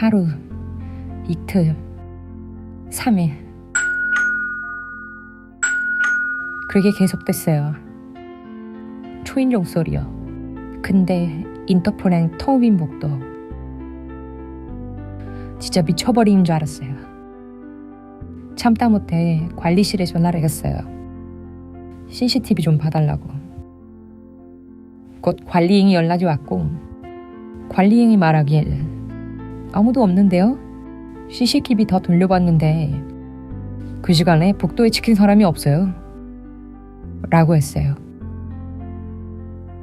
하루, 이틀, 3일. 그게 계속됐어요. 초인종 소리요. 근데 인터폰엔 텅 빈 복도. 진짜 미쳐버린 줄 알았어요. 참다 못해 관리실에 전화를 했어요. CCTV 좀 봐달라고. 곧 관리인이 연락이 왔고 관리인이 말하길 아무도 없는데요? CCTV 더 돌려봤는데 그 시간에 복도에 찍힌 사람이 없어요. 라고 했어요.